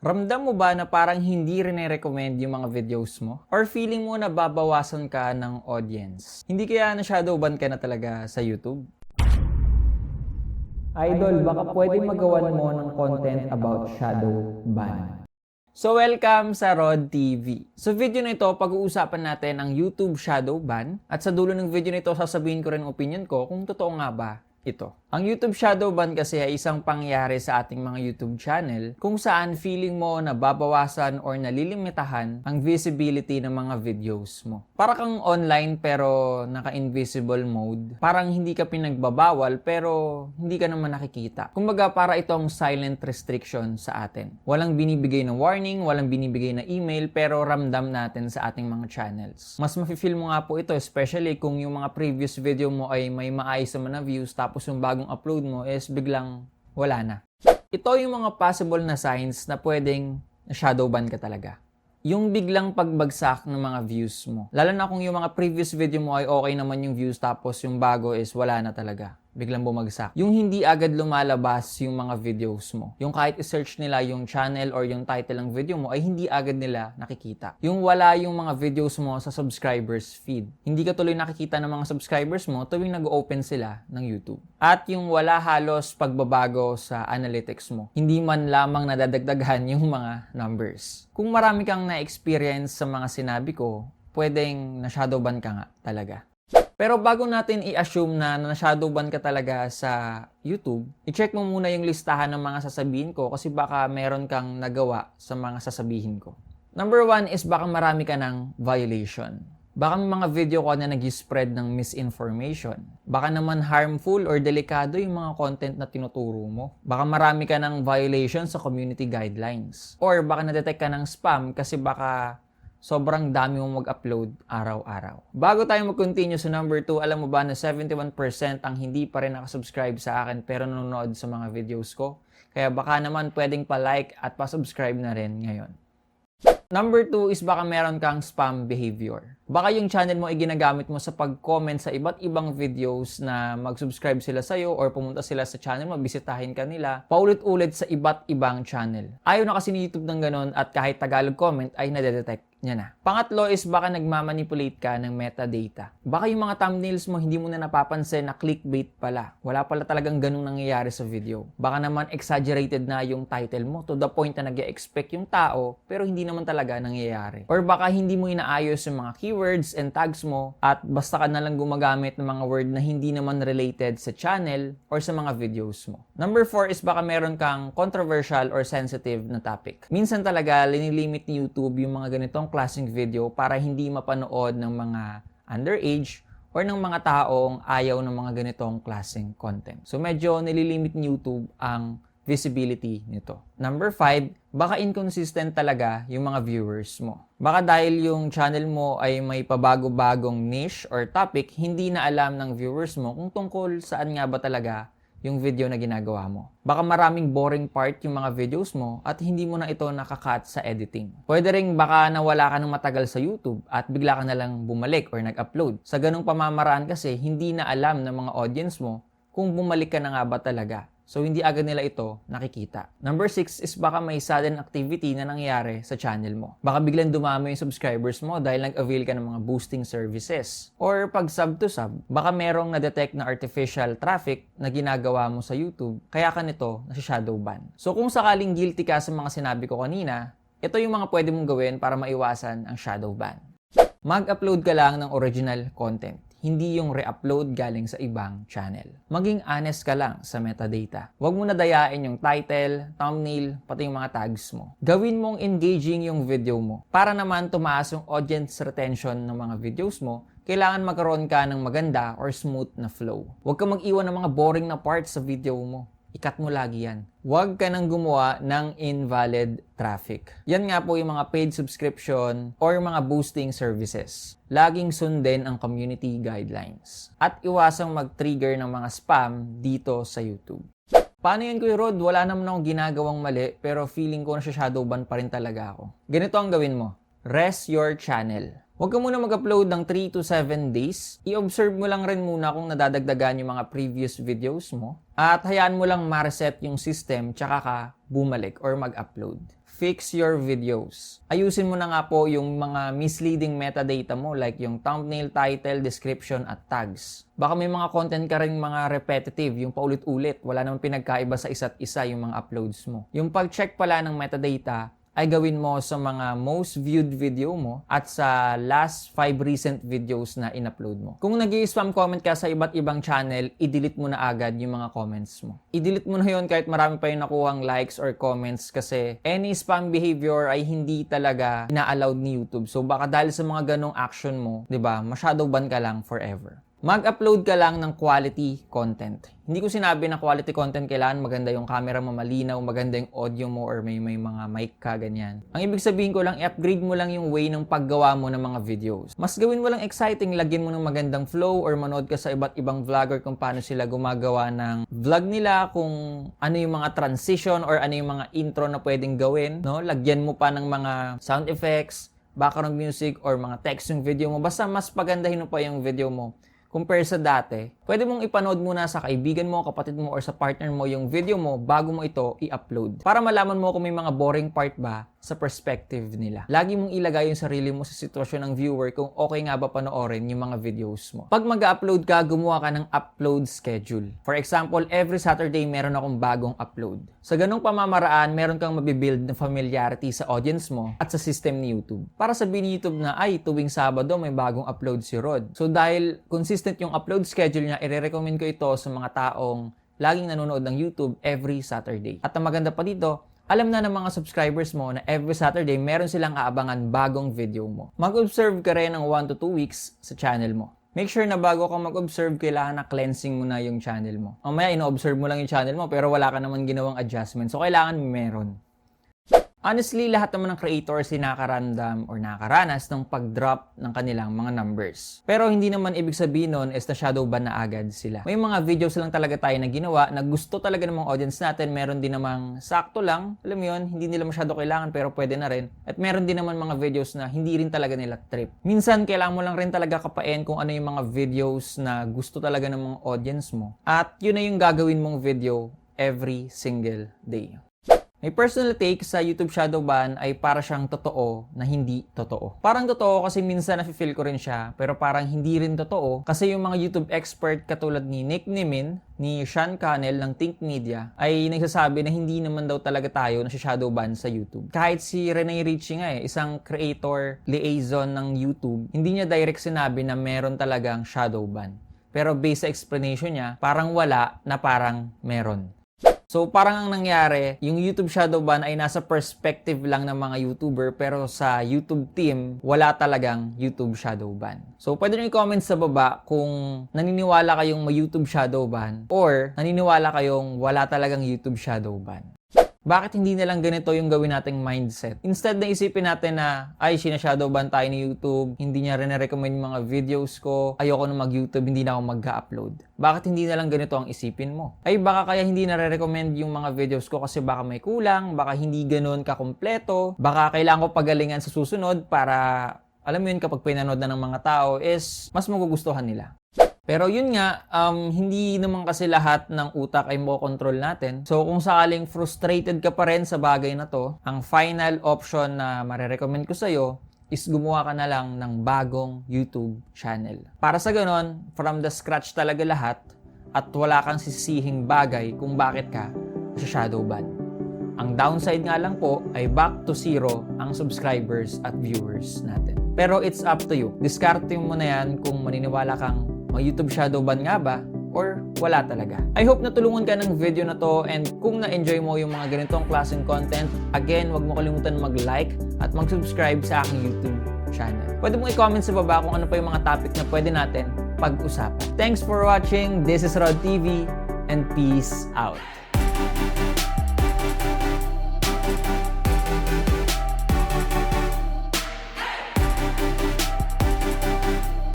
Ramdam mo ba na parang hindi rin recommend yung mga videos mo? Or feeling mo na babawasan ka ng audience? Hindi kaya na shadowban ka na talaga sa YouTube? Idol, baka pwedeng magawan mo ng content about shadow ban. So welcome sa Rod TV. Sa video na ito, pag-uusapan natin ang YouTube shadow ban at sa dulo ng video na ito, sasabihin ko rin ang opinion ko kung totoo nga ba ito. Ang YouTube shadow ban kasi ay isang pangyayari sa ating mga YouTube channel kung saan feeling mo na babawasan or nalilimitahan ang visibility ng mga videos mo. Para kang online pero naka-invisible mode. Parang hindi ka pinagbabawal pero hindi ka naman nakikita. Kumbaga para itong silent restriction sa atin. Walang binibigay na warning, walang binibigay na email pero ramdam natin sa ating mga channels. Mas mafe-feel mo nga po ito especially kung yung mga previous video mo ay may maayos naman na views tapos yung bagong upload mo is biglang wala na. Ito yung mga possible na signs na pwedeng shadowban ka talaga. Yung biglang pagbagsak ng mga views mo. Lalo na kung yung mga previous video mo ay okay naman yung views tapos yung bago is wala na talaga. Biglang bumagsak. Yung hindi agad lumalabas yung mga videos mo. Yung kahit i-search nila yung channel or yung title ng video mo ay hindi agad nila nakikita. Yung wala yung mga videos mo sa subscribers feed. Hindi ka tuloy nakikita ng mga subscribers mo tuwing nag-open sila ng YouTube. At yung wala halos pagbabago sa analytics mo. Hindi man lamang nadadagdagan yung mga numbers. Kung marami kang na-experience sa mga sinabi ko, pwedeng na-shadowban ka nga talaga. Pero bago natin i-assume na na-shadowban ka talaga sa YouTube, i-check mo muna yung listahan ng mga sasabihin ko kasi baka meron kang nagawa sa mga sasabihin ko. Number 1 is baka marami ka ng violation. Baka may mga video ko na nag-spread ng misinformation. Baka naman harmful or delikado yung mga content na tinuturo mo. Baka marami ka ng violation sa community guidelines. Or baka na-detect ka ng spam kasi baka sobrang dami mong mag-upload araw-araw. Bago tayo mag-continue sa number 2, alam mo ba na 71% ang hindi pa rin nakasubscribe sa akin pero nanonood sa mga videos ko? Kaya baka naman pwedeng pa-like at pa-subscribe na rin ngayon. Number 2 is baka meron kang spam behavior. Baka yung channel mo ay ginagamit mo sa pag-comment sa iba't ibang videos na mag-subscribe sila sa'yo or pumunta sila sa channel mo, bisitahin ka nila, paulit-ulit sa iba't ibang channel. Ayaw na kasi ni YouTube ng ganun at kahit Tagalog comment ay nadedetect niya na. Pangatlo is baka nagmamanipulate ka ng metadata. Baka yung mga thumbnails mo hindi mo na napapansin na clickbait pala. Wala pala talagang ganung nangyayari sa video. Baka naman exaggerated na yung title mo to the point na nag-expect yung tao pero hindi naman talaga nangyayari. Or baka hindi mo inaayos yung mga keywords and tags mo at basta ka na lang gumagamit ng mga word na hindi naman related sa channel or sa mga videos mo. Number 4 is baka meron kang controversial or sensitive na topic. Minsan talaga linilimit ni YouTube yung mga ganitong klaseng video para hindi mapanood ng mga underage or ng mga taong ayaw ng mga ganitong klaseng content. So medyo nililimit ni YouTube ang visibility nito. Number 5, baka inconsistent talaga yung mga viewers mo. Baka dahil yung channel mo ay may pabago-bagong niche or topic, hindi na alam ng viewers mo kung tungkol saan nga ba talaga yung video na ginagawa mo. Baka maraming boring part yung mga videos mo at hindi mo na ito nakakat sa editing. Pwede ring baka nawala ka ng matagal sa YouTube at bigla ka na lang bumalik or nag-upload. Sa ganung pamamaraan kasi, hindi na alam ng mga audience mo kung bumalik ka na nga ba talaga. So, hindi agad nila ito nakikita. Number 6 is baka may sudden activity na nangyari sa channel mo. Baka biglang dumami yung subscribers mo dahil nag-avail ka ng mga boosting services. Or pag sub to sub, baka merong na-detect na artificial traffic na ginagawa mo sa YouTube, kaya ka nito nasi-shadowban. So, kung sakaling guilty ka sa mga sinabi ko kanina, ito yung mga pwede mong gawin para maiwasan ang shadowban. Mag-upload ka lang ng original content. Hindi yung re-upload galing sa ibang channel. Maging honest ka lang sa metadata. Huwag mo na dayain yung title, thumbnail, pati yung mga tags mo. Gawin mong engaging yung video mo. Para naman tumaas yung audience retention ng mga videos mo, kailangan magkaroon ka ng maganda or smooth na flow. Huwag kang mag-iwan ng mga boring na parts sa video mo. Ikat mo lagi yan. Huwag ka nang gumawa ng invalid traffic. Yan nga po yung mga paid subscription or mga boosting services. Laging sundin ang community guidelines. At iwasang mag-trigger ng mga spam dito sa YouTube. Paano yun, Kuya Rod? Wala naman akong ginagawang mali pero feeling ko na shadowban pa rin talaga ako. Ganito ang gawin mo. Rest your channel. Huwag ka muna mag-upload ng 3 to 7 days. I-observe mo lang rin muna kung nadadagdagan yung mga previous videos mo. At hayaan mo lang ma-reset yung system tsaka ka bumalik or mag-upload. fix your videos. Ayusin mo na nga po yung mga misleading metadata mo like yung thumbnail, title, description at tags. Baka may mga content ka rin mga repetitive, yung paulit-ulit. Wala namang pinagkaiba sa isa't isa yung mga uploads mo. Yung pag-check pala ng metadata ay gawin mo sa mga most viewed video mo at sa last 5 recent videos na in-upload mo. Kung nag-i-spam comment ka sa iba't ibang channel, i-delete mo na agad yung mga comments mo. I-delete mo na yun kahit marami pa yung nakuhang likes or comments kasi any spam behavior ay hindi talaga ina-allowed ni YouTube. So baka dahil sa mga ganong action mo, 'di ba, ma-shadow ban ka lang forever. Mag-upload ka lang ng quality content. Hindi ko sinabi na quality content kailangan maganda yung camera mo, malinaw, maganda yung audio mo, or may mga mic ka, ganyan. Ang ibig sabihin ko lang, i-upgrade mo lang yung way ng paggawa mo ng mga videos. Mas gawin mo lang exciting, lagyan mo ng magandang flow, or manood ka sa iba't ibang vlogger kung paano sila gumagawa ng vlog nila, kung ano yung mga transition, or ano yung mga intro na pwedeng gawin, no? Lagyan mo pa ng mga sound effects, background music, or mga text yung video mo. Basta mas pagandahin mo pa yung video mo compare sa dati. Pwede mong ipanood muna sa kaibigan mo, kapatid mo, or sa partner mo yung video mo bago mo ito i-upload. Para malaman mo kung may mga boring part ba sa perspective nila. Lagi mong ilagay yung sarili mo sa sitwasyon ng viewer kung okay nga ba panoorin yung mga videos mo. Pag mag-upload ka, gumawa ka ng upload schedule. For example, every Saturday meron akong bagong upload. Sa ganung pamamaraan, meron kang mabibuild na familiarity sa audience mo at sa system ni YouTube. Para sabihin ni YouTube na, ay, tuwing Sabado may bagong upload si Rod. So dahil consistent yung upload schedule niya, i-recommend ko ito sa mga taong laging nanonood ng YouTube every Saturday. At ang maganda pa dito, alam na ng mga subscribers mo na every Saturday meron silang aabangan bagong video mo. Mag-observe ka rin ng 1 to 2 weeks sa channel mo. Make sure na bago ka mag-observe, kailangan na cleansing mo na yung channel mo. Mamaya, ino-observe mo lang yung channel mo pero wala ka naman ginawang adjustment. So, kailangan meron. Honestly, lahat naman ng creators ay nakakaramdam or nakakaranas ng pag-drop ng kanilang mga numbers. Pero hindi naman ibig sabihin nun is na shadow ban na agad sila. May mga videos lang talaga tayo na ginawa na gusto talaga ng mga audience natin. Meron din namang sakto lang. Alam mo yun, hindi nila masyado kailangan pero pwede na rin. At meron din naman mga videos na hindi rin talaga nila trip. Minsan, kailangan mo lang rin talaga kapain kung ano yung mga videos na gusto talaga ng mga audience mo. At yun na yung gagawin mong video every single day. May personal take sa YouTube shadow ban ay para siyang totoo na hindi totoo. Parang totoo kasi minsan nafe-feel ko rin siya, pero parang hindi rin totoo kasi yung mga YouTube expert katulad ni Nick Nimin, ni Sean Cannell ng Think Media ay nagsasabi na hindi naman daw talaga tayo na shadow ban sa YouTube. Kahit si Rene Ritchie nga isang creator liaison ng YouTube, hindi niya direct sinabi na meron talagang shadow ban. Pero based sa explanation niya, parang wala na parang meron. So, parang ang nangyari, yung YouTube shadow ban ay nasa perspective lang ng mga YouTuber pero sa YouTube team, wala talagang YouTube shadow ban. So, pwede nyo i-comment sa baba kung naniniwala kayong may YouTube shadow ban or naniniwala kayong wala talagang YouTube shadow ban. Bakit hindi na lang ganito yung gawin nating mindset? Instead na isipin natin na, ay, sinashadow ban tayo ni YouTube, hindi niya rin na-recommend yung mga videos ko, ayoko na mag-YouTube, hindi na ako mag-upload. Bakit hindi na lang ganito ang isipin mo? Ay, baka kaya hindi na-recommend yung mga videos ko kasi baka may kulang, baka hindi ganun kakumpleto, baka kailangan ko pagalingan sa susunod para, alam mo yun, kapag pinanood na ng mga tao is mas magugustuhan nila. Pero yun nga, hindi naman kasi lahat ng utak ay makokontrol natin. So kung sakaling frustrated ka pa rin sa bagay na to, ang final option na marerecommend ko sa'yo is gumawa ka na lang ng bagong YouTube channel. Para sa ganon, from the scratch talaga lahat at wala kang sisihing bagay kung bakit ka sa shadow ban. Ang downside nga lang po ay back to zero ang subscribers at viewers natin. Pero it's up to you. Diskarte mo na yan kung maniniwala kang may YouTube shadow ban nga ba or wala talaga. I hope natulungan ka ng video na to and kung na-enjoy mo yung mga ganitong klaseng content, again, wag mo kalimutan mag-like at mag-subscribe sa aking YouTube channel. Pwede mong i-comment sa baba kung ano pa yung mga topic na pwede natin pag-usapan. Thanks for watching. This is Rod TV and peace out.